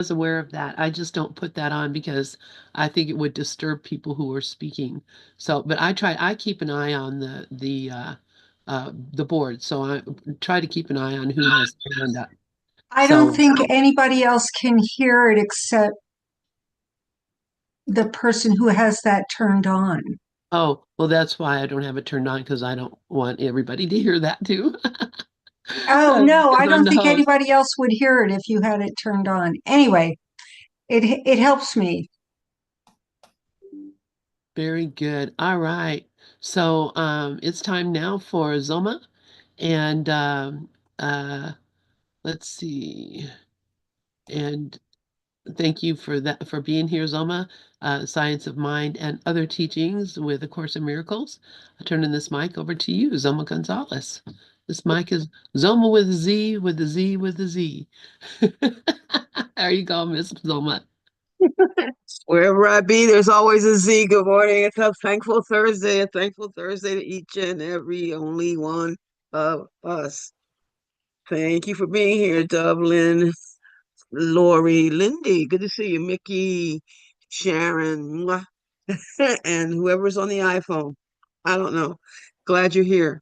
was aware of that. I just don't put that on because I think it would disturb people who are speaking. So, but I keep an eye on the board. So I try to keep an eye on who has their hand up. I don't So, think anybody else can hear it except the person who has that turned on. oh, well, that's why I don't have it turned on because I don't want everybody to hear that too. Oh, no, I Because I'm don't the think host. anybody else would hear it if you had it turned on. Anyway, it helps me. Very good. All right. So it's time now for Zoma. And let's see. And thank you for that for being here, Zoma. Science of Mind and Other Teachings with A Course in Miracles. I'm turning this mic over to you, Zoma Gonzalez. This mic is Zoma with a Z, with a Z, with a Z. There you go, Miss Zoma. Wherever I be, there's always a Z. Good morning. It's a thankful Thursday. A thankful Thursday to each and every only one of us. Thank you for being here, Dublin. Lori, Lindy, good to see you. Mickey, Sharon, mwah, and whoever's on the iPhone. I don't know. Glad you're here.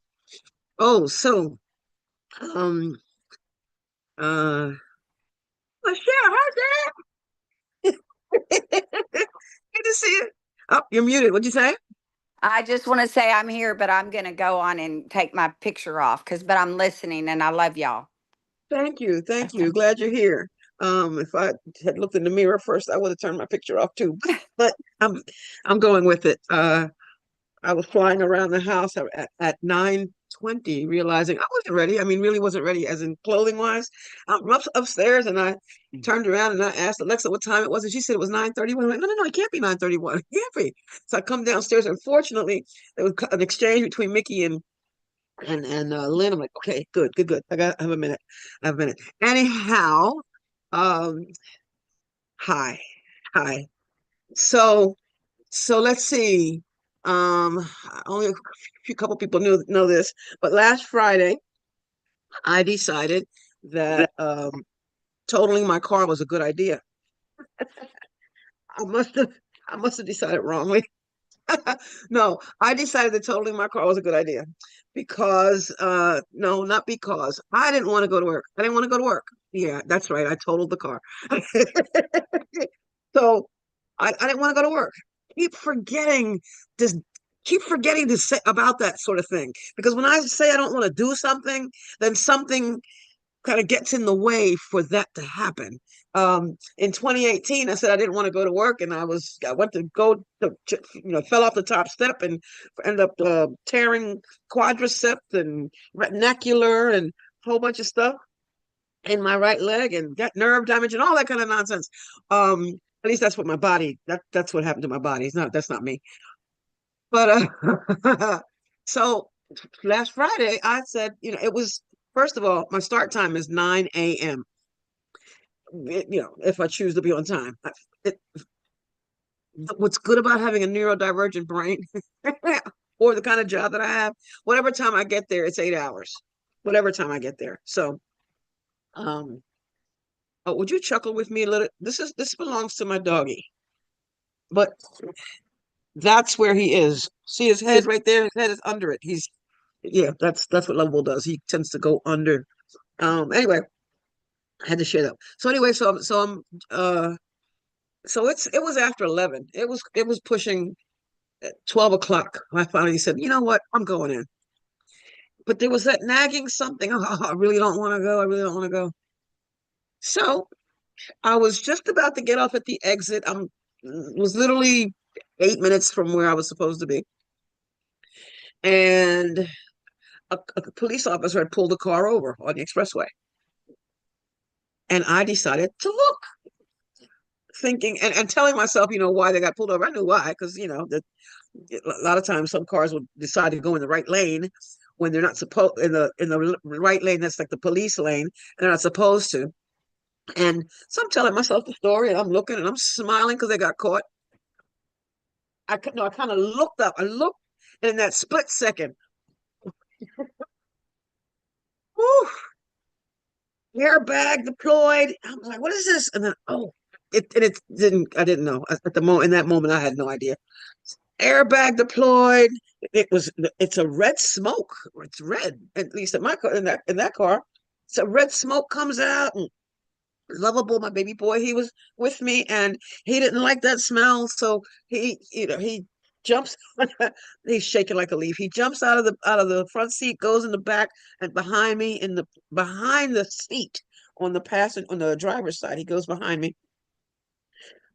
Oh, so, um, Michelle, how's that? Good to see you. Oh, you're muted. What'd you say? I just want to say I'm here, but I'm going to go on and take my picture off but I'm listening and I love y'all. Thank you. Thank Okay. you. Glad you're here. If I had looked in the mirror first, I would have turned my picture off too. But I'm going with it. I was flying around the house at 9:20, realizing I wasn't ready. I mean, really wasn't ready, as in clothing wise. I'm upstairs and I turned around and I asked Alexa what time it was, and she said it was 9:31. I'm like, no, no, no, it can't be 9:31. It can't be. So I come downstairs, and fortunately, there was an exchange between Mickey and Lynn. I'm like, okay, good, good, good. I have a minute. I have a minute. Anyhow, um, hi, hi. So so let's see. Only a few couple people know this, but last Friday I decided that totaling my car was a good idea. I must have I must have decided wrongly. No, I decided that totaling my car was a good idea because no, not because I didn't want to go to work. I didn't want to go to work. Yeah, that's right. I totaled the car. So I didn't want to go to work. Keep forgetting this, keep forgetting to say about that sort of thing. Because when I say I don't want to do something, then something kind of gets in the way for that to happen. In 2018, I said I didn't want to go to work, and I went to go to, fell off the top step and ended up tearing quadriceps and retinacular and a whole bunch of stuff in my right leg and got nerve damage and all that kind of nonsense. At least that's what my body that's what happened to my body. It's not that's not me. But so last Friday I said, it was first of all, my start time is 9 a.m. If I choose to be on time. It, what's good about having a neurodivergent brain or the kind of job that I have, whatever time I get there, it's 8 hours. Whatever time I get there. So um oh, would you chuckle with me a little? This belongs to my doggy, but that's where he is. See his head right there? His head is under it. Yeah, that's what Lovable does. He tends to go under. Anyway, I had to share that. So anyway, so it was after 11. It was pushing 12 o'clock. I finally said, you know what? I'm going in. But there was that nagging something. Oh, I really don't want to go. I really don't want to go. So I was just about to get off at the exit. Was literally 8 minutes from where I was supposed to be. And a police officer had pulled the car over on the expressway. And I decided to look, thinking and telling myself, why they got pulled over. I knew why, because, that a lot of times some cars would decide to go in the right lane when they're not supposed in the right lane. That's like the police lane, and they're not supposed to. And so I'm telling myself the story, and I'm looking and I'm smiling because they got caught. I kind of looked up. I looked, and in that split second, whew, airbag deployed. I was like, what is this? And then, oh, it didn't, I didn't know. At the moment, in that moment, I had no idea. Airbag deployed. It's a red smoke. It's red, at least in my car, in that car. So red smoke comes out, and Lovable, my baby boy, he was with me, and he didn't like that smell. So he jumps. He's shaking like a leaf. He jumps out of the front seat, goes in the back, and behind me, behind the seat on the driver's side. He goes behind me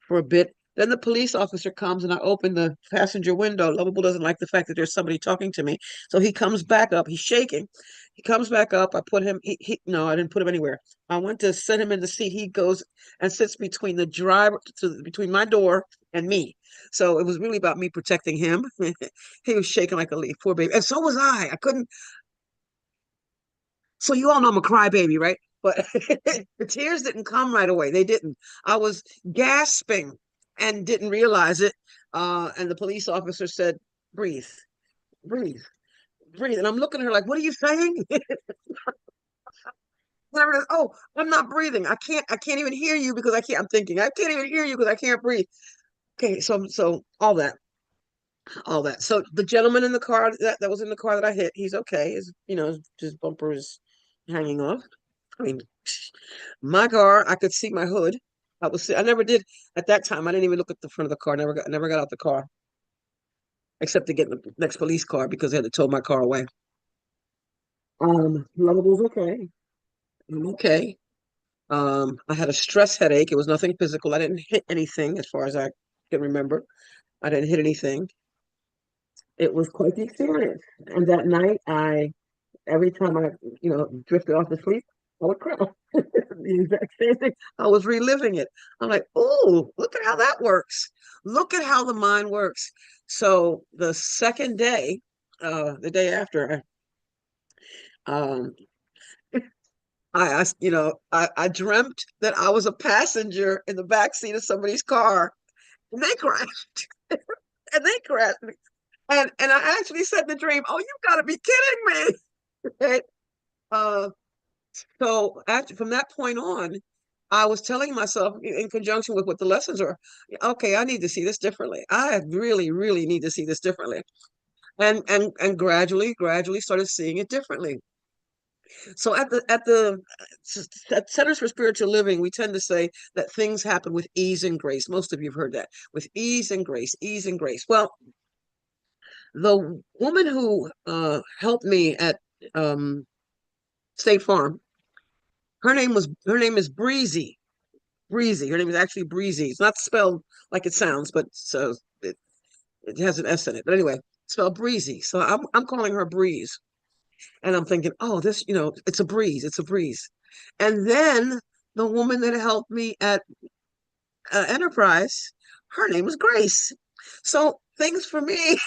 for a bit. Then the police officer comes, and I open the passenger window. Lovable doesn't like the fact that there's somebody talking to me. So he comes back up. He's shaking. He comes back up. I put him, no, I didn't put him anywhere. I went to set him in the seat. He goes and sits between the driver, between my door and me. So it was really about me protecting him. He was shaking like a leaf, poor baby. And so was I. I couldn't. So you all know I'm a crybaby, right? But the tears didn't come right away. They didn't. I was gasping and didn't realize it. And the police officer said, breathe, breathe, breathe. And I'm looking at her like, what are you saying? Oh, I'm not breathing. I can't even hear you because I'm thinking, I can't even hear you because I can't breathe. Okay, so all that. So the gentleman in the car that was in the car that I hit, he's okay. His bumper is hanging off. I mean, my car, I could see my hood. I never did at that time. I didn't even look at the front of the car. Never got out the car, except to get in the next police car because they had to tow my car away. Lovable's okay. I'm okay. I had a stress headache. It was nothing physical. I didn't hit anything as far as I can remember. I didn't hit anything. It was quite the experience. And that night, every time I, drifted off to sleep, I would cry. The exact same thing. I was reliving it. I'm like, oh, look at how that works. Look at how the mind works. So the second day, the day after, um, I dreamt that I was a passenger in the back seat of somebody's car, and they crashed, and they crashed, and I actually said in the dream, "Oh, you got to be kidding me!" Right? So from that point on, I was telling myself in conjunction with what the lessons are, okay, I need to see this differently. I really, really need to see this differently. And gradually started seeing it differently. So at Centers for Spiritual Living, we tend to say that things happen with ease and grace. Most of you have heard that. With ease and grace, ease and grace. Well, the woman who helped me at State Farm, her name is Breezy. Breezy. Her name is actually Breezy. It's not spelled like it sounds, but so it has an S in it. But anyway, spelled Breezy. So I'm calling her Breeze. And I'm thinking, oh, this, it's a breeze. It's a breeze. And then the woman that helped me at Enterprise, her name was Grace. So things for me,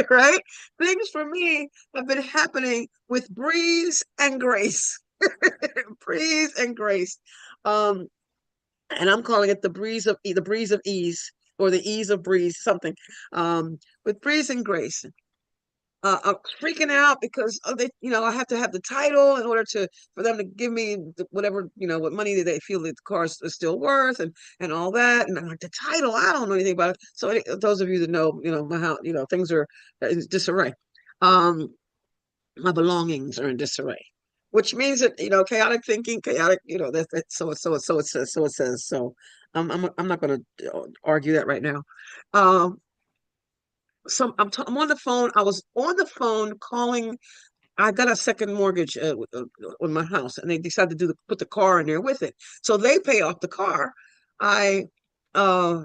right? Things for me have been happening with breeze and grace. Breeze and grace. And I'm calling it the breeze of ease, or the ease of breeze, something. With breeze and grace. I'm freaking out because I have to have the title in order for them to give me whatever, what money that they feel that the car is still worth, and all that. And I'm like, the title, I don't know anything about it. So those of you that know, how, things are in disarray. My belongings are in disarray, which means that, chaotic thinking, chaotic, so it says. So I'm not going to argue that right now. So I'm on the phone. I was on the phone calling. I got a second mortgage on my house, and they decided to put the car in there with it. So they pay off the car. I uh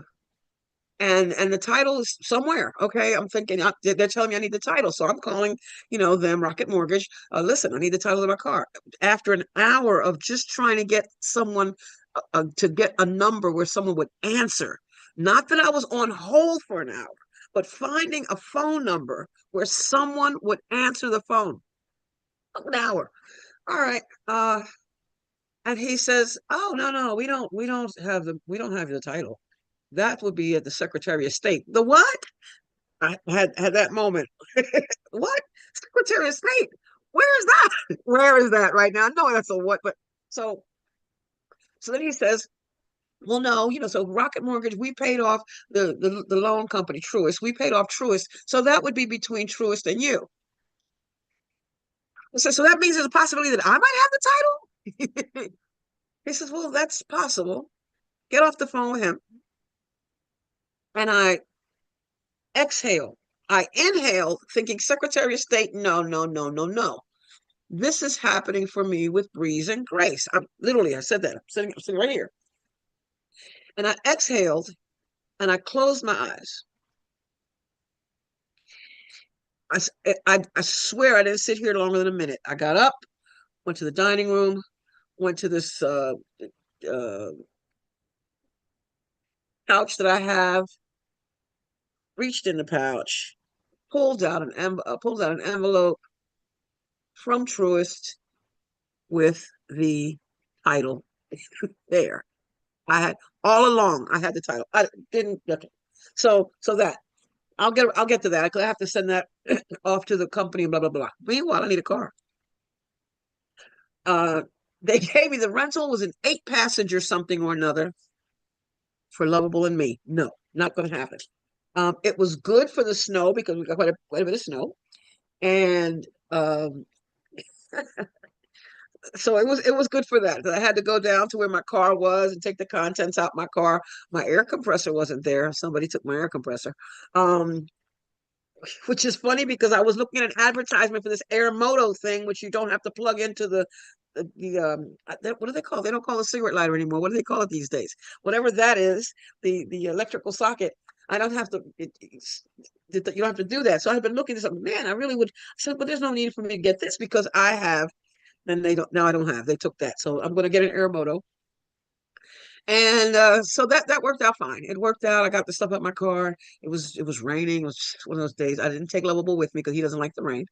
and the title is somewhere. Okay, I'm thinking they're telling me I need the title, so I'm calling, them Rocket Mortgage. Listen, I need the title of my car. After an hour of just trying to get someone to get a number where someone would answer, not that I was on hold for an hour, but finding a phone number where someone would answer the phone. An hour. All right. And he says, "Oh, no, we don't have the title. That would be at the Secretary of State." The what? I had that moment. What? Secretary of State? Where is that? Where is that right now? No, that's a what, but So then he says, well, no, so Rocket Mortgage, we paid off the loan company, Truist. We paid off Truist. So that would be between Truist and you. I said, so that means there's a possibility that I might have the title? He says, well, that's possible. Get off the phone with him. And I exhale. I inhale, thinking Secretary of State, no, no, no, no, no. This is happening for me with Breeze and Grace. I said that. I'm sitting right here. And I exhaled and I closed my eyes. I swear I didn't sit here longer than a minute. I got up, went to the dining room, went to this pouch that I have, reached in the pouch, pulled out an envelope from Truist with the title there. I had all along. I had the title. I didn't. Okay. So that I'll get to that because I have to send that off to the company. Blah blah blah. Meanwhile, I need a car. They gave me the rental was an 8-passenger something or another for Lovable and Me. No, not going to happen. It was good for the snow because we got quite a bit of snow, and so it was good for that. I had to go down to where my car was and take the contents out my car. My air compressor wasn't there. Somebody took my air compressor. Which is funny because I was looking at an advertisement for this Air Moto thing, which you don't have to plug into the what do they call it? They don't call it a cigarette lighter anymore. What do they call it these days? Whatever that is, the electrical socket. I don't have to. You don't have to do that. So I've been looking at something. Man, I really would. I said, but there's no need for me to get this because I have. And they don't. Now I don't have. They took that. So I'm going to get an Air Moto. And so that worked out fine. It worked out. I got the stuff out my car. It was raining. It was one of those days. I didn't take Lovable with me because he doesn't like the rain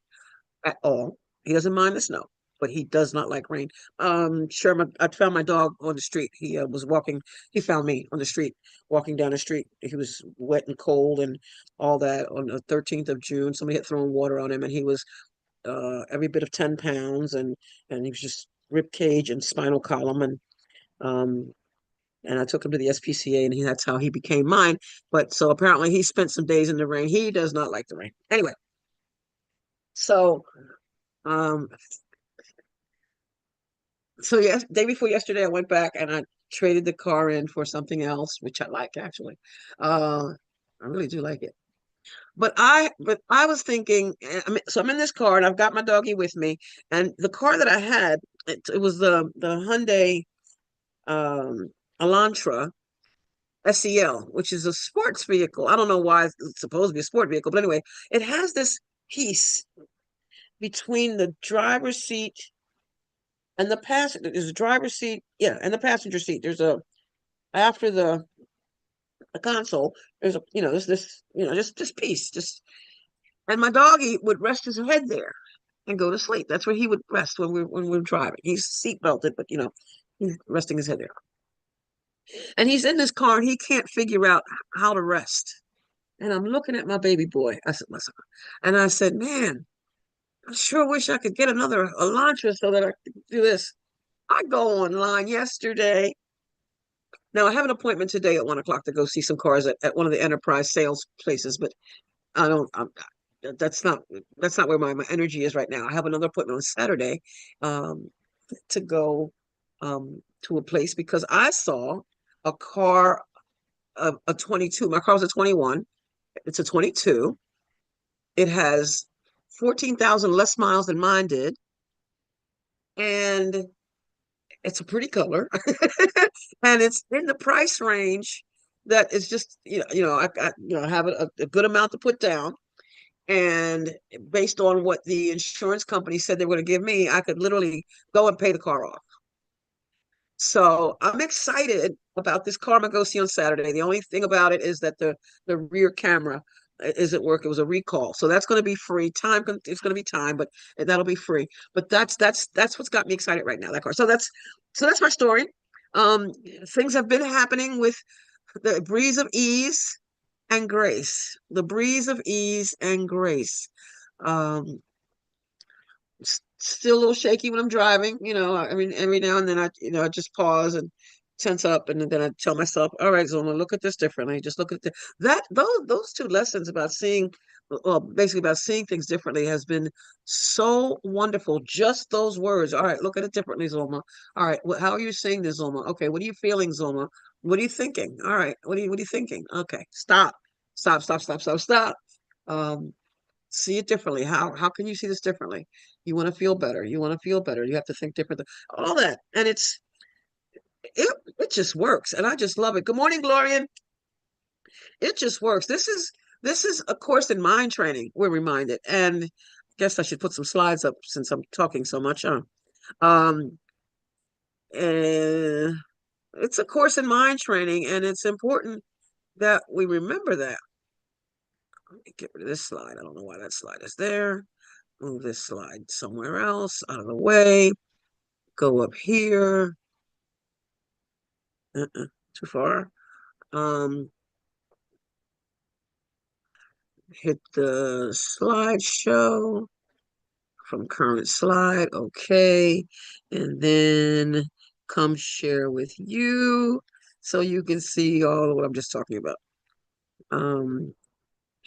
at all. He doesn't mind the snow, but he does not like rain. Sure, I found my dog on the street. He was walking. He found me on the street, walking down the street. He was wet and cold and all that. On the 13th of June, somebody had thrown water on him, and he was every bit of 10 pounds, and he was just rib cage and spinal column, and I took him to the SPCA, and that's how he became mine. But so apparently he spent some days in the rain. He does not like the rain. Anyway, so um, yes, day before yesterday, I went back and I traded the car in for something else, which I like actually. I really do like it. But I was thinking, so I'm in this car and I've got my doggy with me, and the car that I had, it was the Hyundai Elantra SEL, which is a sports vehicle. I don't know why it's supposed to be a sport vehicle, but anyway, it has this piece between the driver's seat and the passenger. There's a driver's seat, yeah, and the passenger seat. There's after the console. There's there's this just piece, and my doggy would rest his head there and go to sleep. That's where he would rest when we're driving. He's seat belted, but he's resting his head there. And he's in this car and he can't figure out how to rest. And I'm looking at my baby boy. I said, listen, and I said, man, I sure wish I could get another Elantra so that I could do this. I go online yesterday. Now I have an appointment today at 1 o'clock to go see some cars at one of the enterprise sales places, but I don't. That's not where my energy is right now. I have another appointment on Saturday to go to a place because I saw a car, a 22. My car was a 21. It's a 22. It has 14,000 less miles than mine did, and it's a pretty color, and it's in the price range that is just I have a good amount to put down. And based on what the insurance company said they were going to give me, I could literally go and pay the car off. So I'm excited about this car I'm going to go see on Saturday. The only thing about it is that the rear camera isn't working. It was a recall. So that's going to be free. It's going to be time, but that'll be free. But that's what's got me excited right now, that car. So that's my story. Things have been happening with the breeze of ease and grace. The breeze of ease and grace. still a little shaky when I'm driving, you know. I mean, every now and then I just pause and tense up, and then I tell myself, all right, Zoma, look at this differently. Just look at those two lessons about seeing, well, basically about seeing things differently has been so wonderful. Just those words. All right, look at it differently, Zoma. All right, how are you seeing this, Zoma? Okay, what are you feeling, Zoma? What are you thinking? All right, what are you thinking? Okay, stop, stop, stop, stop, stop, stop. Um, See it differently. How can you see this differently? You want to feel better. You want to feel better. You have to think differently. All that. And it just works. And I just love it. Good morning, Gloria. It just works. This is a course in mind training, we're reminded. And I guess I should put some slides up since I'm talking so much. Um and it's a course in mind training, and it's important that we remember that. Let me get rid of this slide. I don't know why that slide is there. Move this slide somewhere else out of the way. Go up here. Too far. Hit the slideshow from current slide. Okay. And then come share with you so you can see all of what I'm just talking about.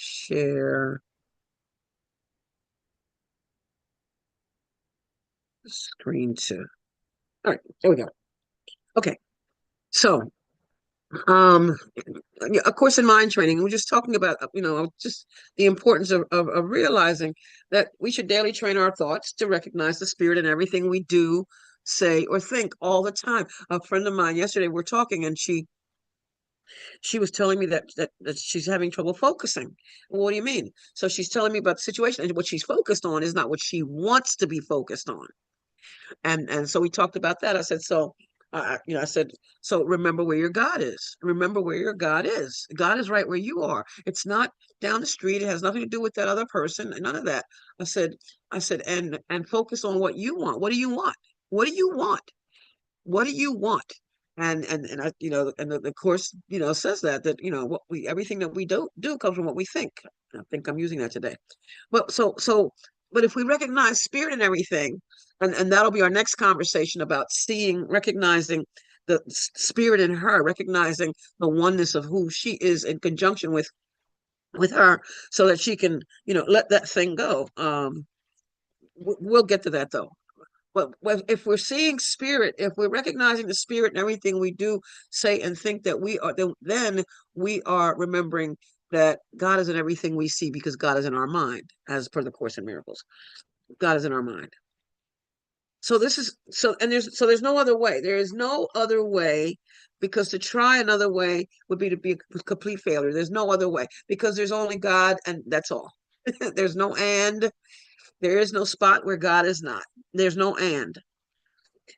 Share screen 2. All right, there we go. Okay. So, a course in mind training. We're just talking about, just the importance of realizing that we should daily train our thoughts to recognize the spirit in everything we do, say, or think all the time. A friend of mine yesterday, we're talking, and she was telling me that she's having trouble focusing. Well, what do you mean? So she's telling me about the situation, and what she's focused on is not what she wants to be focused on. And so we talked about that. I said, I said, so remember where your God is. Remember where your God is. God is right where you are. It's not down the street. It has nothing to do with that other person. None of that. I said, and focus on what you want. What do you want? What do you want? What do you want? And I, and the course, says that everything that we do comes from what we think. I think I'm using that today. But if we recognize spirit in everything, and that'll be our next conversation about recognizing the spirit in her, recognizing the oneness of who she is in conjunction with her, so that she can, let that thing go. We'll get to that though. But if we're seeing spirit, if we're recognizing the spirit in everything we do, say, and think that we are, then we are remembering that God is in everything we see, because God is in our mind, as per the Course in Miracles. God is in our mind. So there's no other way. There is no other way, because to try another way would be to be a complete failure. There's no other way, because there's only God, and that's all. There's no and. There is no spot where God is not. There's no and.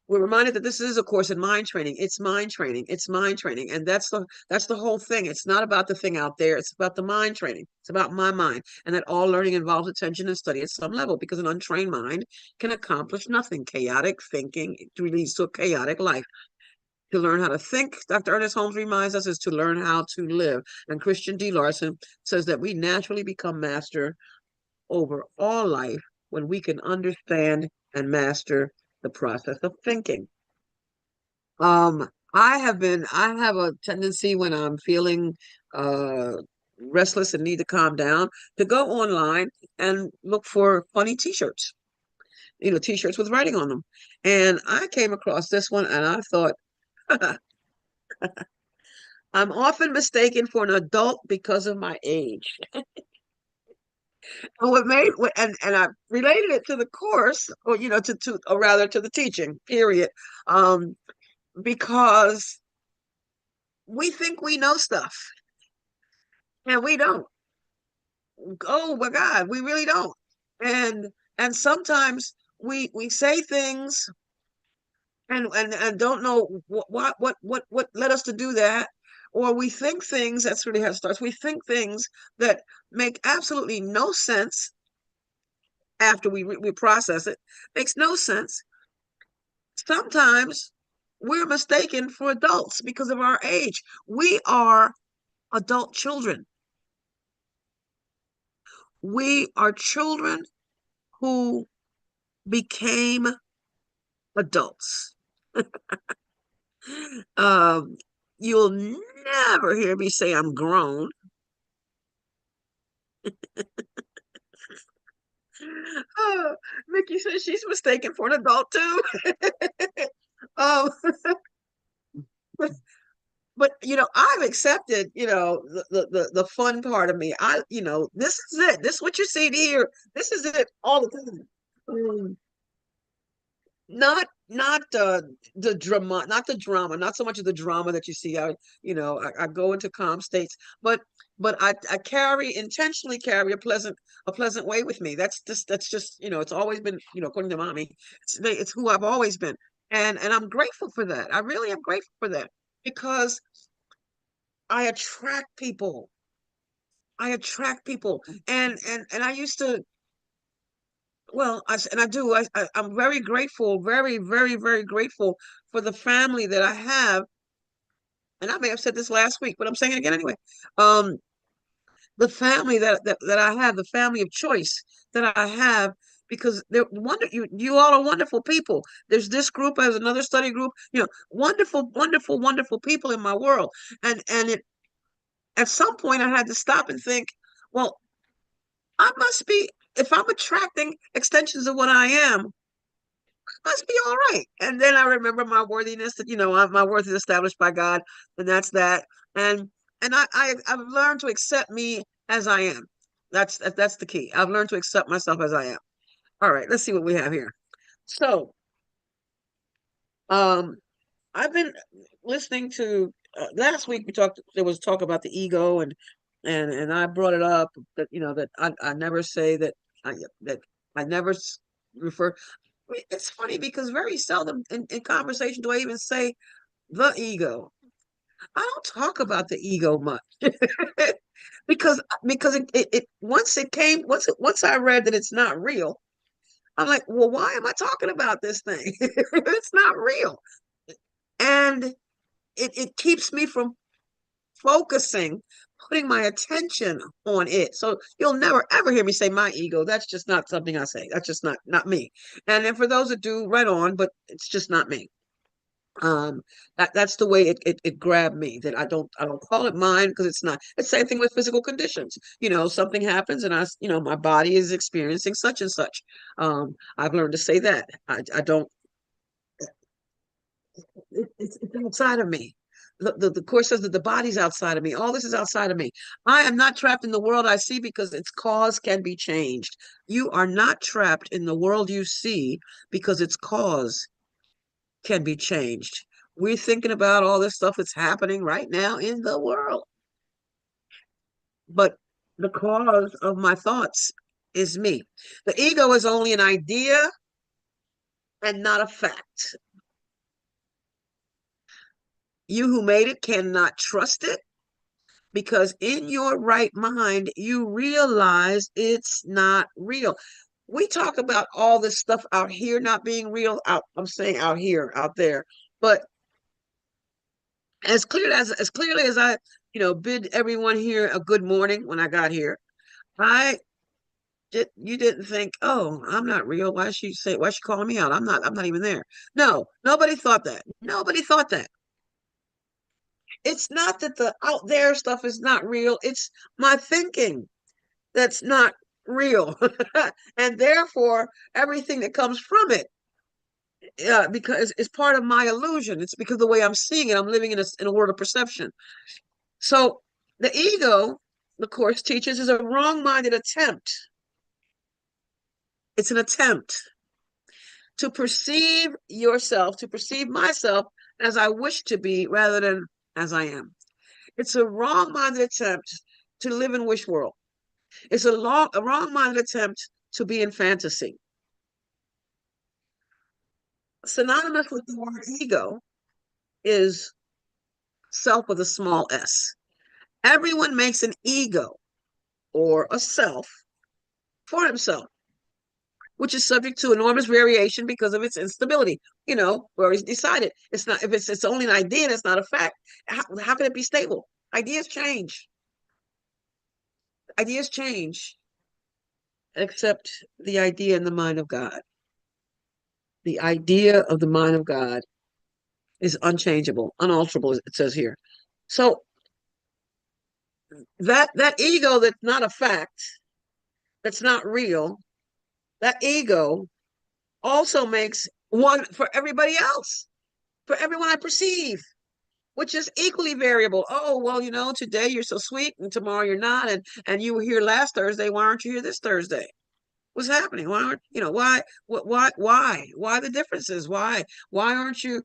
We're reminded that this is a course in mind training. It's mind training. It's mind training. And that's the whole thing. It's not about the thing out there. It's about the mind training. It's about my mind. And that all learning involves attention and study at some level, because an untrained mind can accomplish nothing. Chaotic thinking leads to a chaotic life. To learn how to think, Dr. Ernest Holmes reminds us, is to learn how to live. And Christian D. Larson says that we naturally become master over all life when we can understand and master the process of thinking. I have a tendency, when I'm feeling restless and need to calm down, to go online and look for funny t-shirts, t-shirts with writing on them. And I came across this one, and I thought, I'm often mistaken for an adult because of my age. And I related it to the course, or or rather to the teaching period, because we think we know stuff, and we don't. Oh my God, we really don't. And sometimes we say things, and don't know what led us to do that. Or we think things. That's really how it starts. We think things that make absolutely no sense after we process it. Makes no sense. Sometimes we're mistaken for adults because of our age. We are adult children. We are children who became adults. Um, you'll never hear me say I'm grown. Oh, Mickey says she's mistaken for an adult too. Um, but I've accepted, the fun part of me. This is it. This is what you see here. This is it all the time. Um, not the drama, not so much of the drama that you see. I go into calm states, but I intentionally carry a pleasant way with me. That's just it's always been, according to mommy, it's who I've always been. And I'm grateful for that. I really am grateful for that, because I attract people. And I used to, well, I do. I'm very grateful, very, very, very grateful for the family that I have. And I may have said this last week, but I'm saying it again anyway. Um, the family that I have, the family of choice that I have, because you all are wonderful people. There's this group, there's another study group, wonderful, wonderful, wonderful people in my world. And at some point I had to stop and think, well, I must be, if I'm attracting extensions of what I am, must be all right. And then I remember my worthiness, that my worth is established by God, and that's that. And I've learned to accept me as I am. That's the key. I've learned to accept myself as I am. All right, let's see what we have here. So, um, I've been listening to, last week there was talk about the ego, and I brought it up that that I never say that that I never refer. I mean, it's funny because very seldom in conversation do I even say the ego. I don't talk about the ego much. because once I read that it's not real, I'm like, well, why am I talking about this thing? It's not real. And it keeps me from focusing, putting my attention on it. So you'll never ever hear me say my ego. That's just not something I say. That's just not me. And then for those that do, right on, but it's just not me. That's the way it grabbed me, that I don't call it mine, because it's not. It's the same thing with physical conditions. Something happens, and my body is experiencing such and such. I've learned to say that. I don't, it's outside of me. The course says that the body's outside of me. All this is outside of me. I am not trapped in the world I see, because its cause can be changed. You are not trapped in the world you see, because its cause can be changed. We're thinking about all this stuff that's happening right now in the world, but the cause of my thoughts is me. The ego is only an idea and not a fact. You who made it cannot trust it, because in your right mind, you realize it's not real. We talk about all this stuff out here not being real. I'm saying out here, out there, but as clearly as I, bid everyone here a good morning when I got here, I you didn't think, oh, I'm not real. Why is she calling me out? I'm not even there. No, nobody thought that. Nobody thought that. It's not that the out there stuff is not real. It's my thinking that's not real. And therefore, everything that comes from it, because it's part of my illusion. It's because of the way I'm seeing it. I'm living in a world of perception. So the ego, the course teaches, is a wrong-minded attempt. It's an attempt to perceive yourself, to perceive myself as I wish to be, rather than as I am. It's a wrong-minded attempt to live in wish world. It's a wrong-minded attempt to be in fantasy. Synonymous with the word ego is self with a small s. Everyone makes an ego or a self for himself, which is subject to enormous variation because of its instability. We already decided it's not. If it's only an idea and it's not a fact, how can it be stable? Ideas change. Ideas change, except the idea in the mind of God. The idea of the mind of God is unchangeable, unalterable, it says here. So that ego that's not a fact, that's not real, that ego also makes one for everybody else, for everyone I perceive, which is equally variable. Oh, well, today you're so sweet and tomorrow you're not. And you were here last Thursday. Why aren't you here this Thursday? What's happening? Why aren't, why the differences? Why aren't you,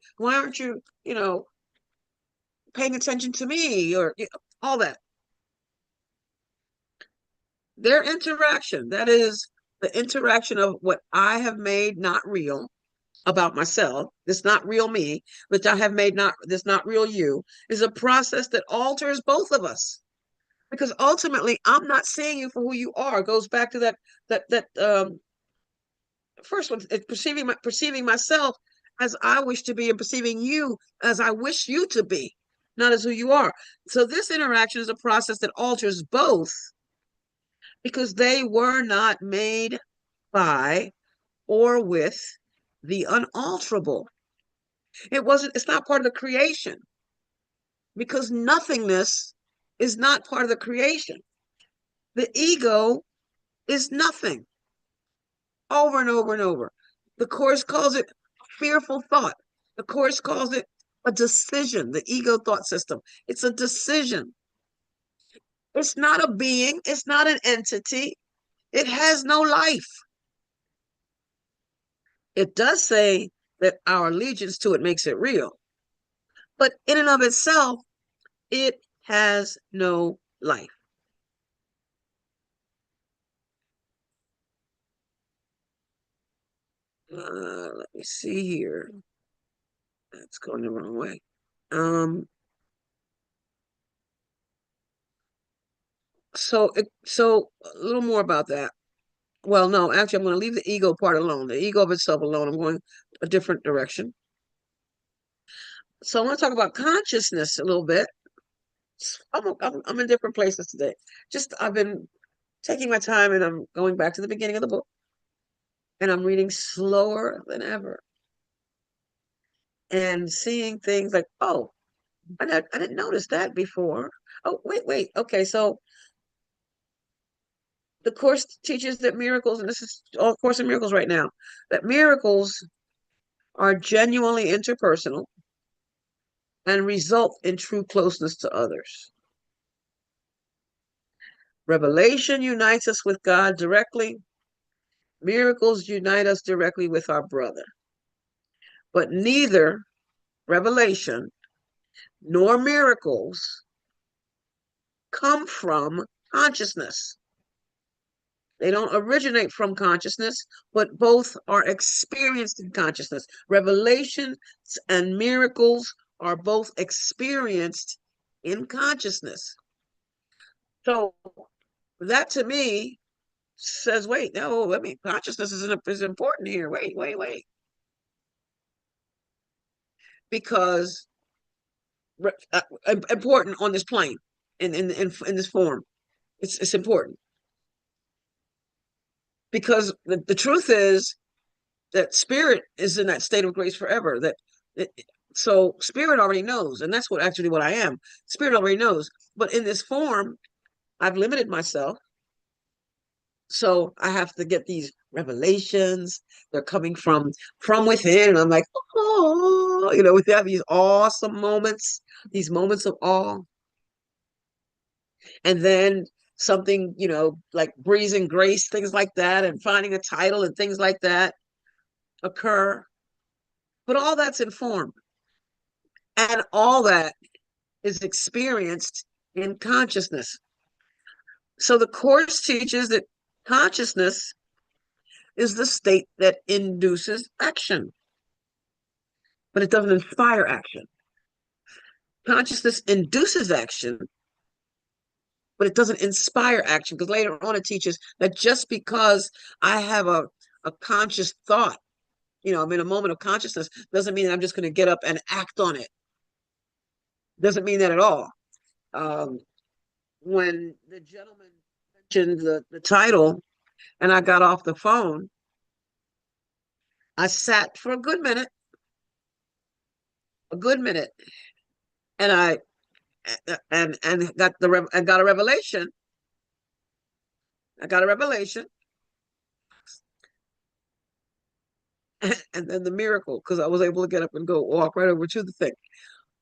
paying attention to me or all that? Their interaction, that is the interaction of what I have made not real about myself, this not real me, which I have made this not real you, is a process that alters both of us. Because ultimately, I'm not seeing you for who you are. It goes back to that first one, perceiving myself as I wish to be, and perceiving you as I wish you to be, not as who you are. So this interaction is a process that alters both, because they were not made by or with the unalterable. It's not part of the creation, because nothingness is not part of the creation. The ego is nothing, over and over and over. The Course calls it fearful thought. The Course calls it a decision, the ego thought system. It's a decision. It's not a being. It's not an entity. It has no life. It does say that our allegiance to it makes it real. But in and of itself, it has no life. Let me see here. That's going the wrong way. So a little more about that. Well, no, actually, I'm going to leave the ego part alone, the ego of itself alone. I'm going a different direction. So I want to talk about consciousness a little bit. I'm in different places today. I've been taking my time, and I'm going back to the beginning of the book, and I'm reading slower than ever, and seeing things like, oh, I didn't notice that before. Oh, wait. Okay, so the Course teaches that miracles, and this is all Course in Miracles right now, that miracles are genuinely interpersonal and result in true closeness to others. Revelation unites us with God directly. Miracles unite us directly with our brother. But neither revelation nor miracles come from consciousness. They don't originate from consciousness, but both are experienced in consciousness. Revelations and miracles are both experienced in consciousness. So that to me says, wait, no, consciousness is important here. Wait. Because important on this plane, in this form. It's important. Because the truth is that spirit is in that state of grace forever. So spirit already knows, and that's what I am. Spirit already knows. But in this form, I've limited myself. So I have to get these revelations. They're coming from within. And I'm like, oh, we have these awesome moments, these moments of awe. And then something, like breezing grace, things like that, and finding a title and things like that occur. But all that's in form. And all that is experienced in consciousness. So the Course teaches that consciousness is the state that induces action, but it doesn't inspire action. Consciousness induces action, but it doesn't inspire action, because later on it teaches that just because I have a conscious thought, I'm in a moment of consciousness, doesn't mean that I'm just going to get up and act on it. Doesn't mean that at all. When the gentleman mentioned the title and I got off the phone, I sat for a good minute, and I got got a revelation. I got a revelation, and then the miracle, because I was able to get up and go walk right over to the thing.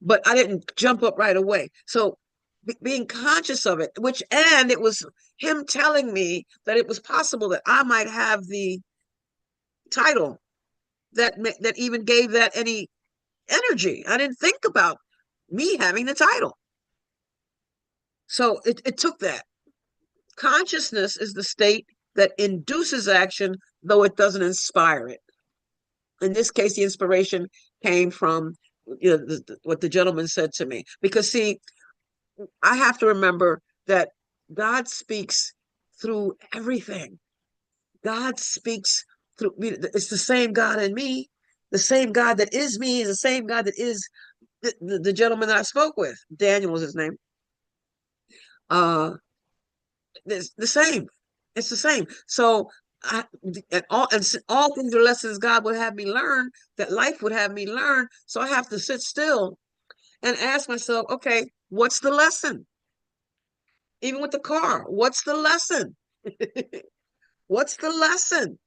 But I didn't jump up right away. So being conscious of it, and it was him telling me that it was possible that I might have the title that even gave that any energy. I didn't think about me having the title. So it took that. Consciousness is the state that induces action, though it doesn't inspire it. In this case, the inspiration came from what the gentleman said to me. Because, see, I have to remember that God speaks through everything. God speaks through me. It's the same God in me. The same God that is me is the same God that is the gentleman that I spoke with. Daniel was his name. It's the same. It's the same. So all things are lessons God would have me learn, that life would have me learn. So I have to sit still and ask myself, okay, what's the lesson? Even with the car, what's the lesson? What's the lesson?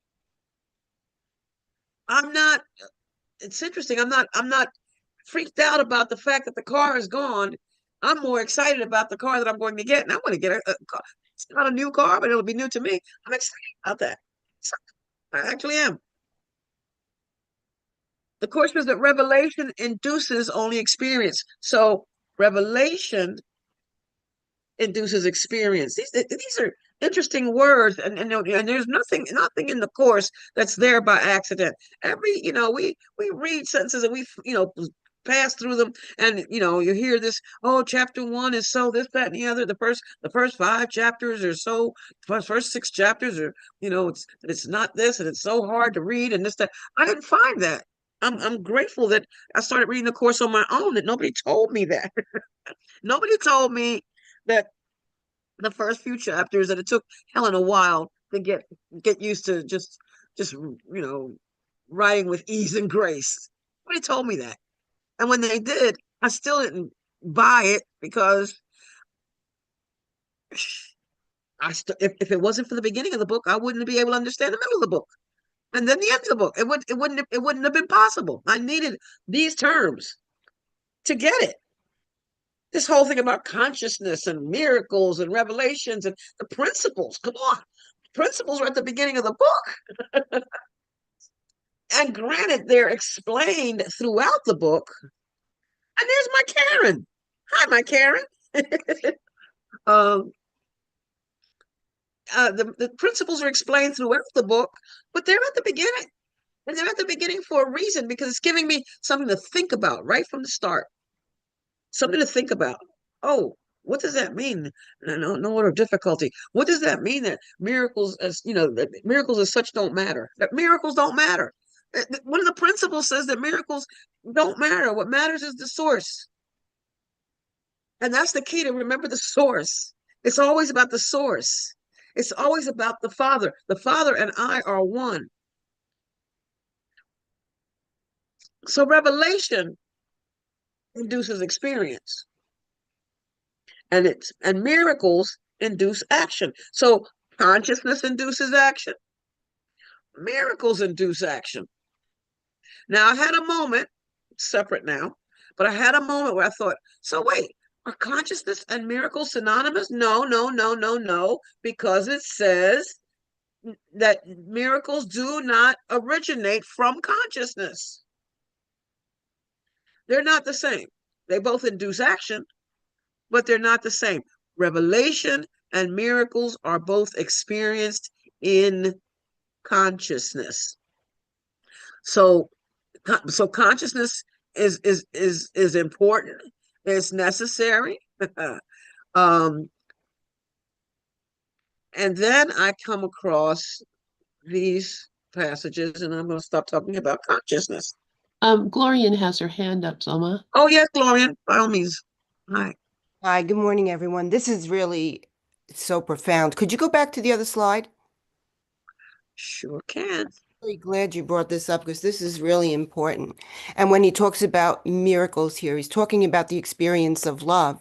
It's interesting. I'm not freaked out about the fact that the car is gone. I'm more excited about the car that I'm going to get. And I want to get a car. It's not a new car, but it'll be new to me. I'm excited about that. So I actually am. The course says that revelation induces only experience. So revelation induces experience. These are interesting words, and there's nothing in the course that's there by accident. We read sentences and we pass through them, and you hear this, oh, chapter 1 is so this, that, and the other. The first 5 chapters or so, first 6 chapters are, it's not this, and it's so hard to read, and this, that. I didn't find that. I'm grateful that I started reading the course on my own, that nobody told me that. Nobody told me that the first few chapters, that it took Helen a while to get used to just writing with ease and grace. Nobody told me that. And when they did, I still didn't buy it, because if it wasn't for the beginning of the book, I wouldn't be able to understand the middle of the book. And then the end of the book, it wouldn't have been possible. I needed these terms to get it. This whole thing about consciousness and miracles and revelations and the principles. Come on. Principles are at the beginning of the book. And granted, they're explained throughout the book. And there's my Karen. Hi, my Karen. The principles are explained throughout the book, but they're at the beginning. And they're at the beginning for a reason, because it's giving me something to think about right from the start. Something to think about. Oh, what does that mean? No order of difficulty. What does that mean that miracles that miracles as such don't matter? That miracles don't matter. One of the principles says that miracles don't matter. What matters is the source. And that's the key, to remember the source. It's always about the source. It's always about the Father. The Father and I are one. So revelation induces experience. And miracles induce action. So consciousness induces action. Miracles induce action. Now, I had a moment, separate now, but I had a moment where I thought, so wait, are consciousness and miracles synonymous? No, because it says that miracles do not originate from consciousness. They're not the same. They both induce action, but they're not the same. Revelation and miracles are both experienced in consciousness. So consciousness is important. It's necessary. And then I come across these passages, and I'm going to stop talking about consciousness. Glorian has her hand up, Zulma. Oh, yes, Glorian, by all means. Hi. Hi, good morning, everyone. This is really so profound. Could you go back to the other slide? Sure can. really glad you brought this up because this is really important. And when he talks about miracles here, he's talking about the experience of love,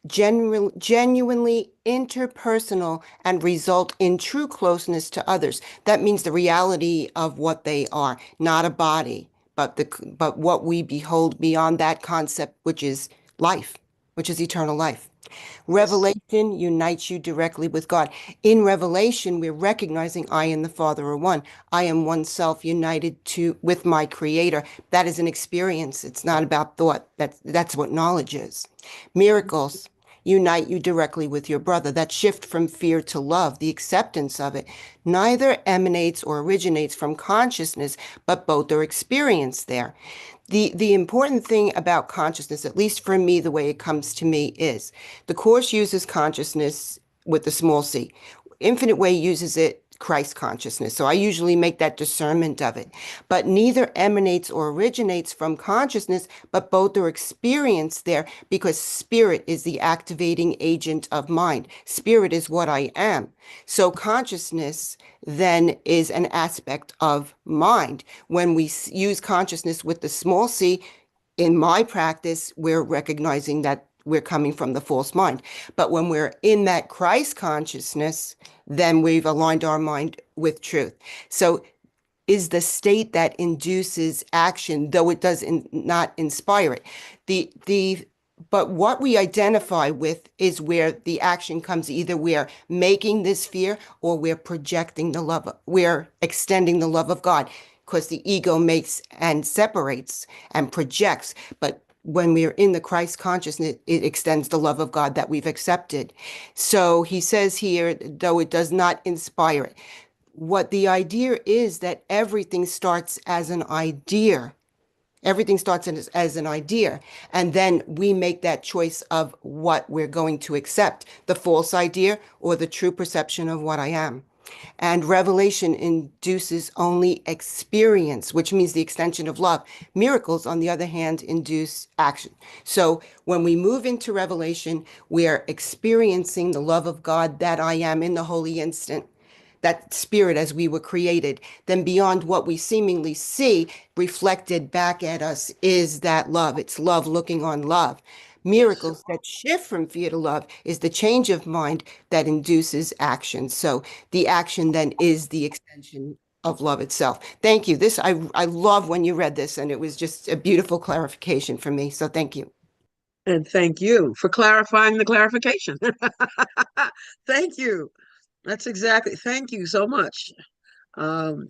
genuinely interpersonal and result in true closeness to others. That means the reality of what they are, not a body, but what we behold beyond that concept, which is life, which is eternal life. Yes. Revelation unites you directly with God. In Revelation, we're recognizing I and the Father are one. I am oneself united to with my Creator. That is an experience. It's not about thought. That's what knowledge is. Miracles unite you directly with your brother. That shift from fear to love, the acceptance of it, neither emanates or originates from consciousness, but both are experienced there. The important thing about consciousness, at least for me, the way it comes to me is the Course uses consciousness with the small c. Infinite Way uses it Christ consciousness. So I usually make that discernment of it. But neither emanates or originates from consciousness, but both are experienced there because spirit is the activating agent of mind. Spirit is what I am. So consciousness then is an aspect of mind. When we use consciousness with the small c, in my practice, we're recognizing that we're coming from the false mind. But when we're in that Christ consciousness, then we've aligned our mind with truth. So is the state that induces action, though it does not inspire it. But what we identify with is where the action comes. Either we're making this fear or we're projecting the love, we're extending the love of God, because the ego makes and separates and projects. But when we're in the Christ consciousness, it extends the love of God that we've accepted. So he says here, though it does not inspire it. What the idea is that everything starts as an idea. Everything starts as an idea. And then we make that choice of what we're going to accept, the false idea or the true perception of what I am. And revelation induces only experience, which means the extension of love. Miracles, on the other hand, induce action. So when we move into revelation, we are experiencing the love of God that I am in the holy instant, that spirit as we were created. Then beyond what we seemingly see reflected back at us is that love. It's love looking on love. Miracles that shift from fear to love is the change of mind that induces action. So the action then is the extension of love itself. Thank you. I love when you read this, and it was just a beautiful clarification for me. So thank you. And thank you for clarifying the clarification. Thank you. That's exactly. Thank you so much. Um,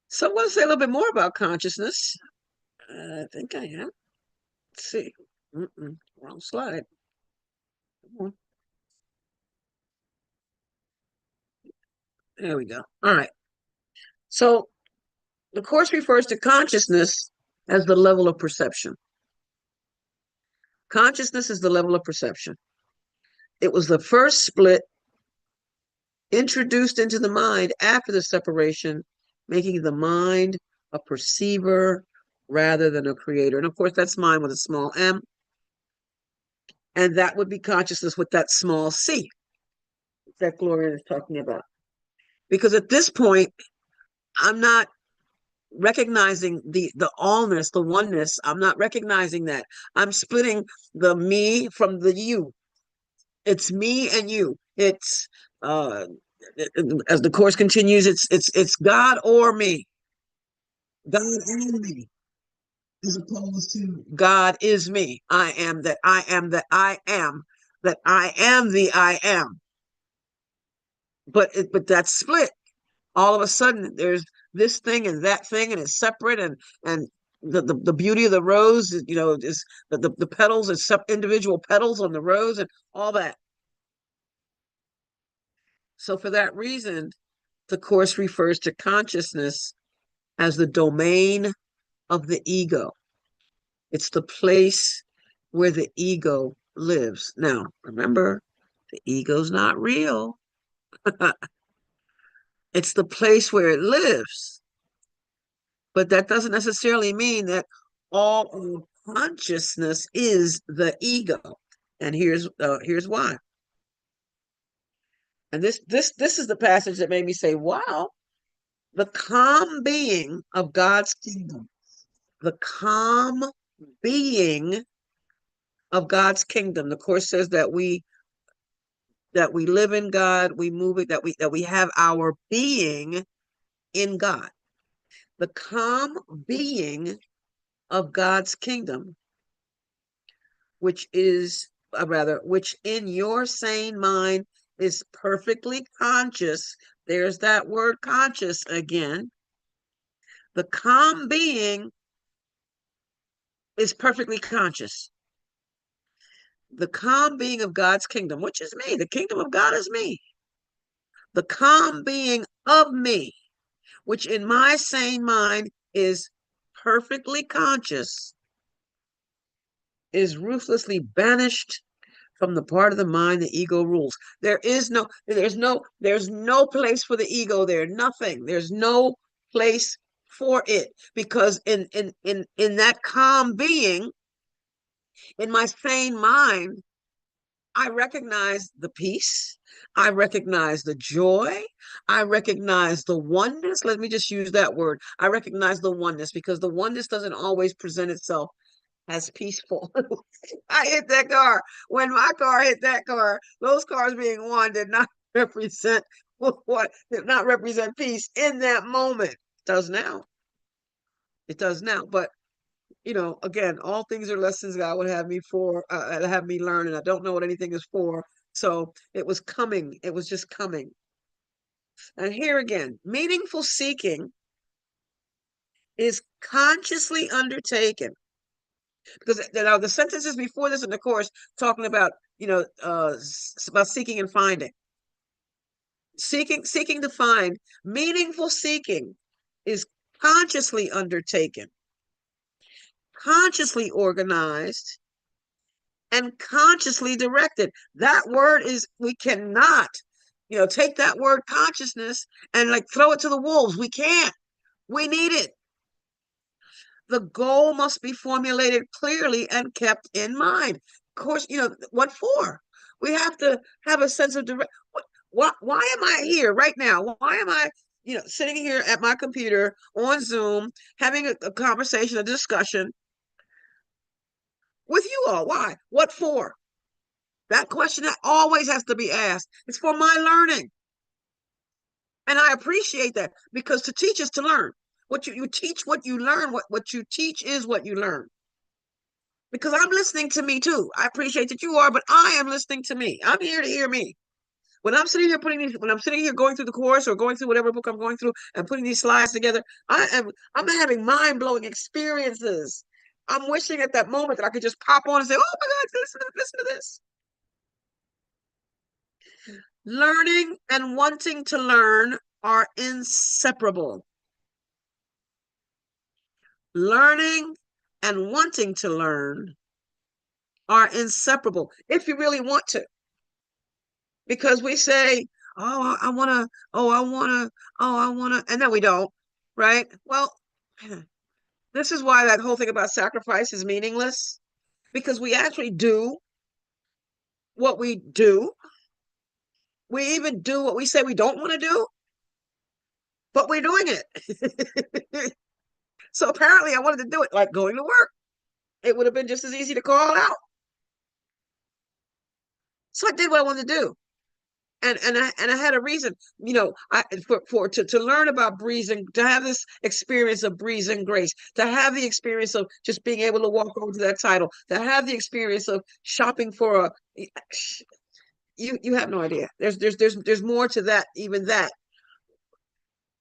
so I want to say a little bit more about consciousness. I think I am. Let's see. Wrong slide. Come on. There we go. All right. So the Course refers to consciousness as the level of perception. Consciousness is the level of perception. It was the first split introduced into the mind after the separation, making the mind a perceiver rather than a creator. And of course, that's mind with a small m. And that would be consciousness with that small c that Gloria is talking about. Because at this point, I'm not recognizing the allness, the oneness. I'm not recognizing that. I'm splitting the me from the you. It's me and you. It's as the Course continues, it's God or me. God and me, as opposed to God is me. I am that I am that I am that I am the I am. But that's split. All of a sudden, there's this thing and that thing, and it's separate. And the beauty of the rose, is the petals, is individual petals on the rose, and all that. So for that reason, the Course refers to consciousness as the domain of the ego. It's the place where the ego lives. Now, remember, the ego's not real. It's the place where it lives. But that doesn't necessarily mean that all of consciousness is the ego. And here's why. And this is the passage that made me say, wow, The calm being of God's kingdom. The calm being of God's kingdom. The Course says that we live in God, we move it, that we have our being in God. The calm being of God's kingdom, which in your sane mind is perfectly conscious. There's that word conscious again. The calm being is perfectly conscious. The calm being of God's kingdom, which is me. The kingdom of God is me. The calm being of me, which in my sane mind is perfectly conscious, is ruthlessly banished from the part of the mind the ego rules. There's no place for the ego there. Nothing. There's no place for it, because in that calm being, in my sane mind, I recognize the peace. I recognize the joy. I recognize the oneness. Let me just use that word. I recognize the oneness, because the oneness doesn't always present itself as peaceful. I hit that car. When my car hit that car, those cars being one did not represent did not represent peace in that moment. It does now. It does now. But again, all things are lessons God would have me learn, and I don't know what anything is for. So it was coming. It was just coming. And here again, meaningful seeking is consciously undertaken. Because now the sentences before this in the Course talking about, about seeking and finding. Seeking to find. Meaningful seeking is consciously undertaken, consciously organized, and consciously directed. That word is, we cannot, take that word consciousness and like throw it to the wolves. We can't. We need it. The goal must be formulated clearly and kept in mind. Of course, what for? We have to have a sense of direct. Why am I here right now? Why am I, sitting here at my computer on Zoom, having a conversation, a discussion with you all? Why? What for? That question that always has to be asked. It's for my learning. And I appreciate that, because to teach is to learn. What you teach, what you learn, what you teach is what you learn. Because I'm listening to me too. I appreciate that you are, but I am listening to me. I'm here to hear me. When I'm sitting here going through the Course or going through whatever book I'm going through and putting these slides together, I'm having mind-blowing experiences. I'm wishing at that moment that I could just pop on and say, oh my God, listen to this. Learning and wanting to learn are inseparable. Learning and wanting to learn are inseparable if you really want to. Because we say, oh, I want to, oh, I want to, oh, I want to, and then we don't, right? Well, this is why that whole thing about sacrifice is meaningless, because we actually do what we do. We even do what we say we don't want to do, but we're doing it. So apparently I wanted to do it, like going to work. It would have been just as easy to call out. So I did what I wanted to do. And I had a reason, to learn about breathing, to have this experience of breeze and grace, to have the experience of just being able to walk over to that title, to have the experience of shopping for you have no idea. There's more to that, even that.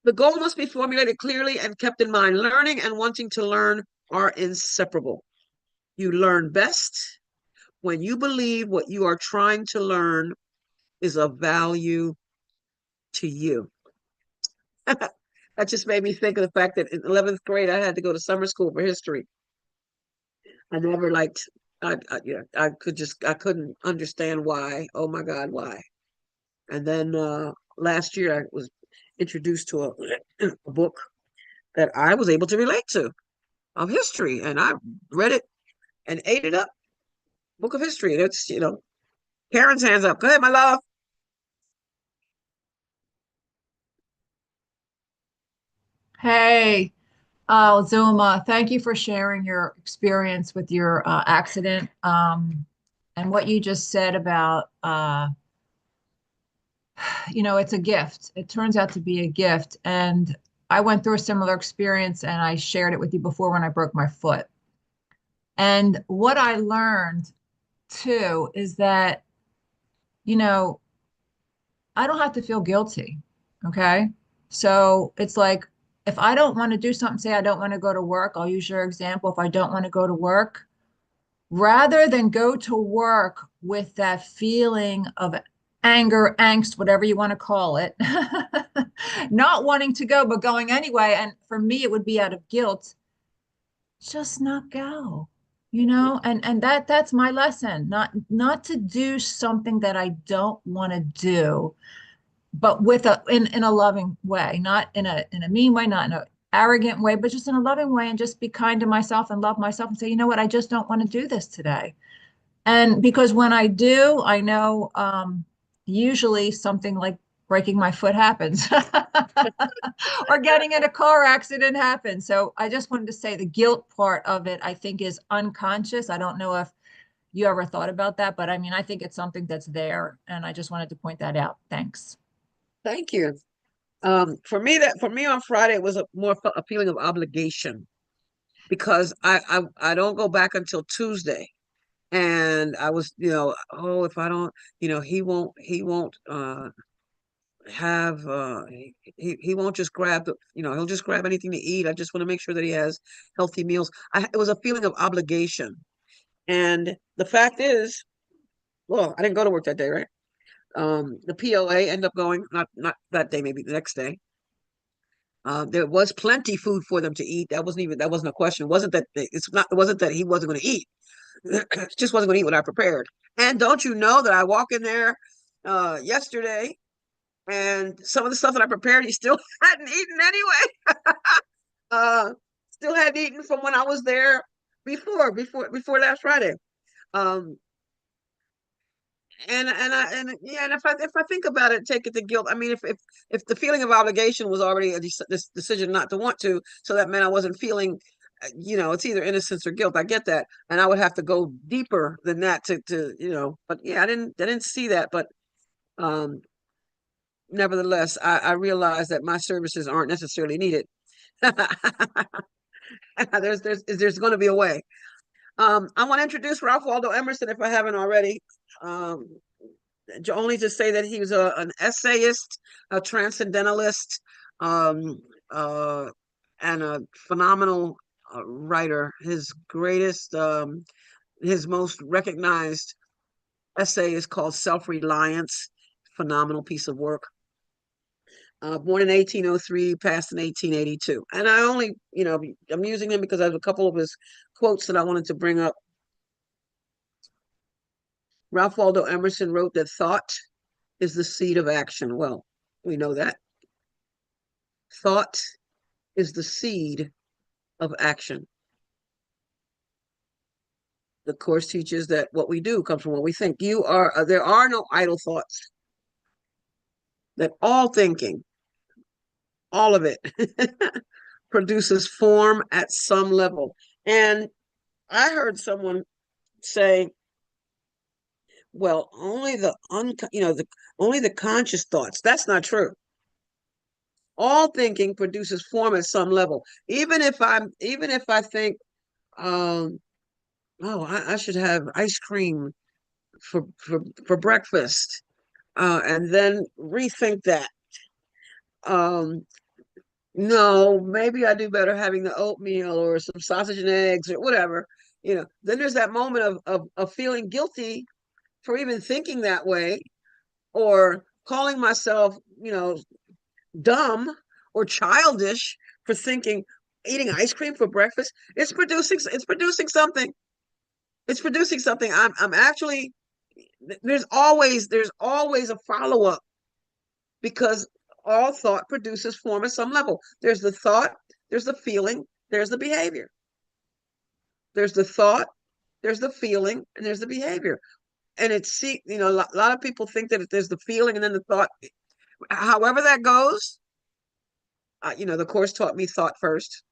The goal must be formulated clearly and kept in mind. Learning and wanting to learn are inseparable. You learn best when you believe what you are trying to learn is of value to you. That just made me think of the fact that in 11th grade, I had to go to summer school for history. I never liked, I couldn't understand why. Oh my God, why? And then last year I was introduced to a book that I was able to relate to of history, and I read it and ate it up. Book of history. And it's, Karen's hands up. Go ahead, my love. Hey, Zulma, thank you for sharing your experience with your accident, and what you just said about, it's a gift. It turns out to be a gift. And I went through a similar experience and I shared it with you before when I broke my foot. And what I learned too is that, you know, I don't have to feel guilty. Okay. So it's like, if I don't want to do something, say I don't want to go to work, I'll use your example. If I don't want to go to work, rather than go to work with that feeling of anger, angst, whatever you want to call it, not wanting to go, but going anyway. And for me, it would be out of guilt, just not go, and that's my lesson, not to do something that I don't want to do, but with in a loving way, not in a mean way, not in an arrogant way, but just in a loving way, and just be kind to myself and love myself and say, you know what, I just don't want to do this today. And because when I do, I know usually something like breaking my foot happens or getting in a car accident happens. So I just wanted to say the guilt part of it, I think, is unconscious. I don't know if you ever thought about that, but I mean, I think it's something that's there. And I just wanted to point that out. Thanks. Thank you. For me on Friday, it was a feeling of obligation because I don't go back until Tuesday. And I was, oh, if I don't, he won't have he won't just grab he'll just grab anything to eat. I just want to make sure that he has healthy meals. It was a feeling of obligation. And the fact is, well, I didn't go to work that day, right? The POA ended up going, not that day, maybe the next day. There was plenty food for them to eat. That wasn't a question. It wasn't that he wasn't going to eat. Just wasn't going to eat what I prepared. And don't you know that I walk in there yesterday, and some of the stuff that I prepared, he still hadn't eaten anyway. uh, Still hadn't eaten from when I was there before last Friday. Um, and yeah, and if I think about it, take it to guilt. I mean, if the feeling of obligation was already this decision not to want to, so that meant I wasn't feeling, it's either innocence or guilt. I get that, and I would have to go deeper than that to. But yeah, I didn't see that, but um, nevertheless, I realized that my services aren't necessarily needed. There's going to be a way. I want to introduce Ralph Waldo Emerson if I haven't already. Um, Only to say that he was an essayist, a transcendentalist, um, uh, and a phenomenal writer. His most recognized essay is called Self-Reliance. Phenomenal piece of work. Born in 1803, passed in 1882. And I'm using him because I have a couple of his quotes that I wanted to bring up. Ralph Waldo Emerson wrote that thought is the seed of action. Well, we know that. Thought is the seed of action. The Course teaches that what we do comes from what we think. There are no idle thoughts. That all thinking, all of it, produces form at some level. And I heard someone say, well, only only the conscious thoughts. That's not true. All thinking produces form at some level. Even if I think, oh, I should have ice cream for breakfast, and then rethink that. No, maybe I do better having the oatmeal or some sausage and eggs or whatever. Then there's that moment of feeling guilty for even thinking that way, or calling myself, dumb or childish for thinking eating ice cream for breakfast. It's producing something. It's producing something. I'm actually, there's always a follow-up, because all thought produces form at some level. There's the thought, there's the feeling, there's the behavior. There's the thought, there's the feeling, and there's the behavior. And a lot of people think that there's the feeling and then the thought. However that goes, the course taught me thought first,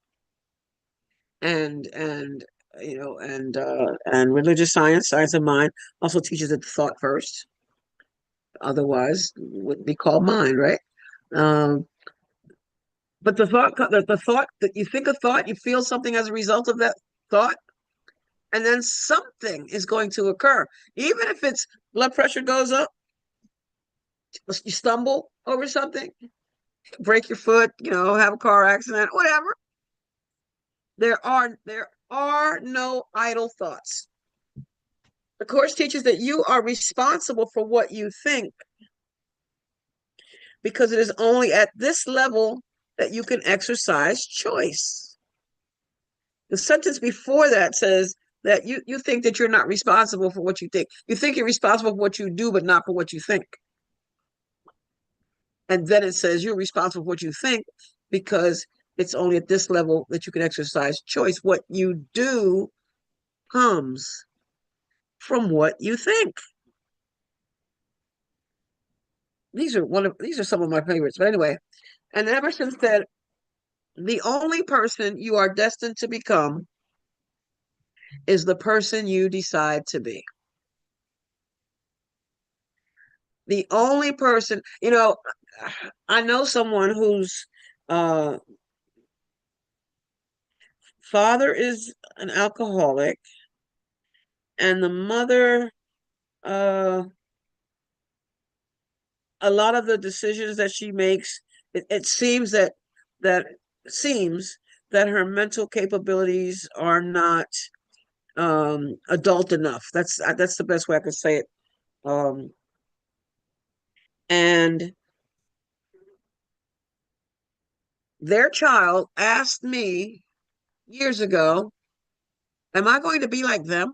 and and religious science, science of mind, also teaches it thought first. Otherwise, it wouldn't be called mind, right? Um, but the thought that you think a thought, you feel something as a result of that thought, and then something is going to occur, even if it's blood pressure goes up, you stumble over something, break your foot, have a car accident, whatever. There are no idle thoughts. The course teaches that you are responsible for what you think, because it is only at this level that you can exercise choice. The sentence before that says that you think that you're not responsible for what you think. You think you're responsible for what you do, but not for what you think. And then it says you're responsible for what you think, because it's only at this level that you can exercise choice. What you do comes from what you think. These are some of my favorites. But anyway, and Emerson said, the only person you are destined to become is the person you decide to be. The only person, I know someone whose father is an alcoholic, and the mother, a lot of the decisions that she makes, it seems that seems that her mental capabilities are not adult enough. That's the best way I could say it. And their child asked me years ago, am I going to be like them?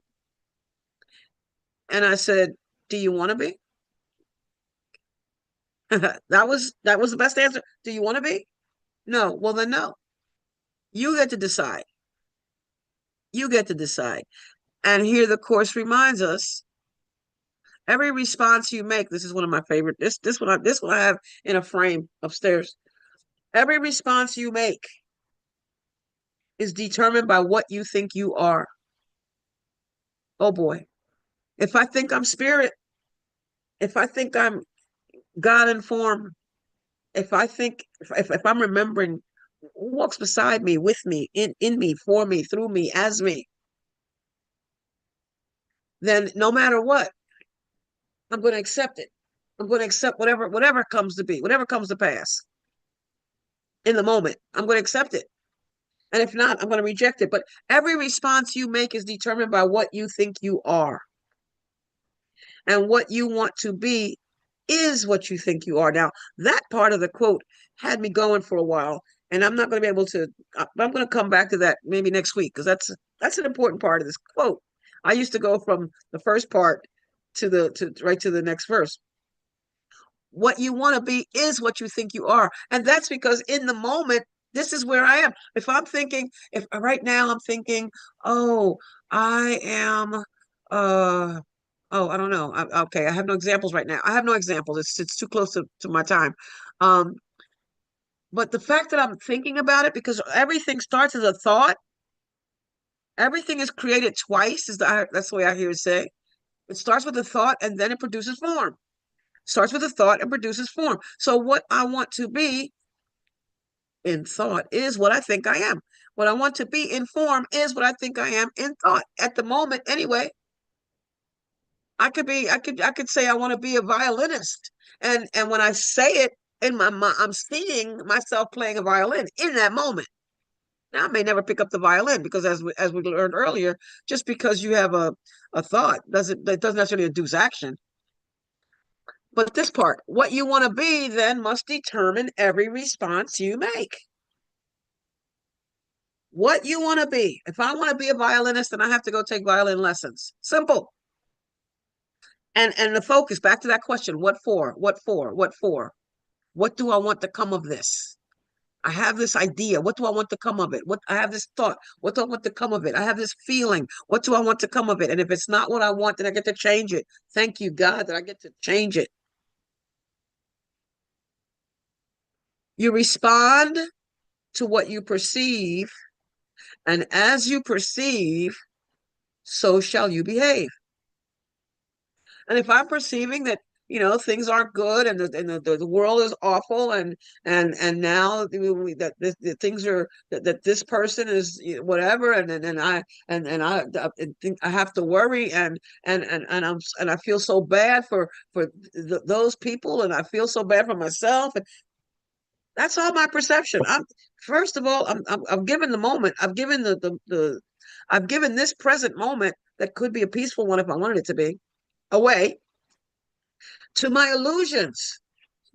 And I said, do you want to be? That was the best answer. Do you want to be? No. Well, then no. You get to decide. You get to decide. And here the course reminds us, every response you make, this is one of my favorite, this one I have in a frame upstairs. Every response you make is determined by what you think you are. Oh boy. If I think I'm spirit, if I think I'm God in form, if I'm remembering who walks beside me, with me, in me, for me, through me, as me, then no matter what, I'm going to accept it. I'm going to accept whatever comes to be, whatever comes to pass in the moment. I'm going to accept it. And if not, I'm going to reject it. But every response you make is determined by what you think you are. And what you want to be is what you think you are. Now, that part of the quote had me going for a while, and I'm not going to be able to, I'm going to come back to that maybe next week, because that's an important part of this quote. I used to go from the first part right to the next verse. What you want to be is what you think you are. And that's because in the moment, this is where I am. If right now I'm thinking, oh, I am, oh, I don't know. Okay, I have no examples right now. I have no examples. It's too close to my time. But the fact that I'm thinking about it, because everything starts as a thought, everything is created twice, that's the way I hear it say. It starts with a thought and then it produces form. Starts with a thought and produces form. So what I want to be in thought is what I think I am. What I want to be in form is what I think I am in thought. At the moment, anyway, I could say I want to be a violinist. And when I say it in my mind, I'm seeing myself playing a violin in that moment. Now I may never pick up the violin, because as we learned earlier, just because you have a thought doesn't necessarily induce action. But this part, what you want to be then must determine every response you make. What you want to be. If I want to be a violinist, then I have to go take violin lessons. Simple. And the focus, back to that question, what for? What for? What for? What do I want to come of this? I have this idea. What do I want to come of it? I have this thought. What do I want to come of it? I have this feeling. What do I want to come of it? And if it's not what I want, then I get to change it. Thank you, God, that I get to change it. You respond to what you perceive, and as you perceive, so shall you behave. And if I'm perceiving that, things aren't good, and the world is awful, and now that things are, that this person is whatever, and I think I have to worry, and I feel so bad for those people, and I feel so bad for myself, and that's all my perception. First of all, I'm given the moment. I've given I've given this present moment, that could be a peaceful one if I wanted it to be, away to my illusions,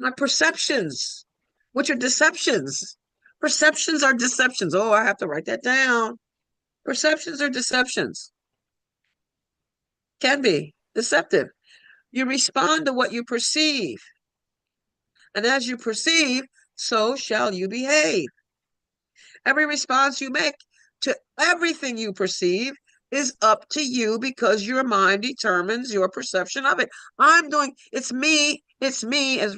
my perceptions, which are deceptions. Perceptions are deceptions. Oh, I have to write that down. Perceptions are deceptions. Can be deceptive. You respond to what you perceive. And as you perceive, so shall you behave. Every response you make to everything you perceive is up to you, because your mind determines your perception of it. It's me, as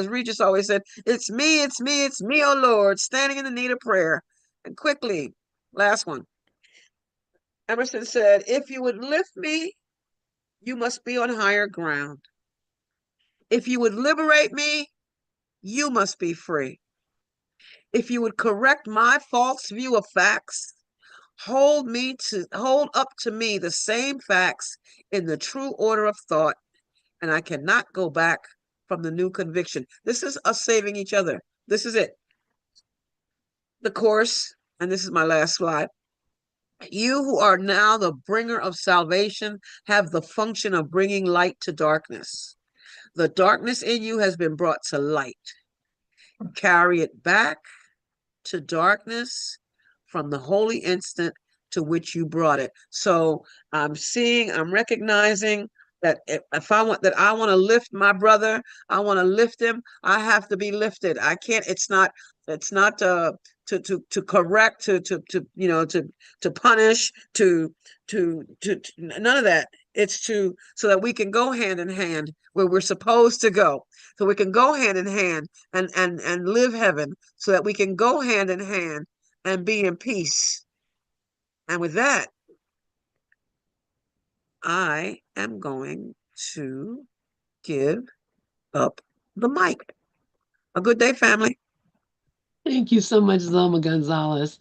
Regis always said, it's me, oh Lord, standing in the need of prayer. And quickly, last one. Emerson said, if you would lift me, you must be on higher ground. If you would liberate me, you must be free. If you would correct my false view of facts, hold up to me the same facts in the true order of thought, and I cannot go back from the new conviction. This is us saving each other. This is it. The course, and this is my last slide. You who are now the bringer of salvation have the function of bringing light to darkness. The darkness in you has been brought to light. Carry it back to darkness from the holy instant to which you brought it. So I'm recognizing that if I want to lift my brother, I want to lift him, I have to be lifted. I can't, it's not to correct, to punish, to none of that. It's so that we can go hand in hand where we're supposed to go. So we can go hand in hand and live heaven, so that we can go hand in hand and be in peace. And with that, I am going to give up the mic. A good day, family. Thank you so much, Zulma Gonzalez.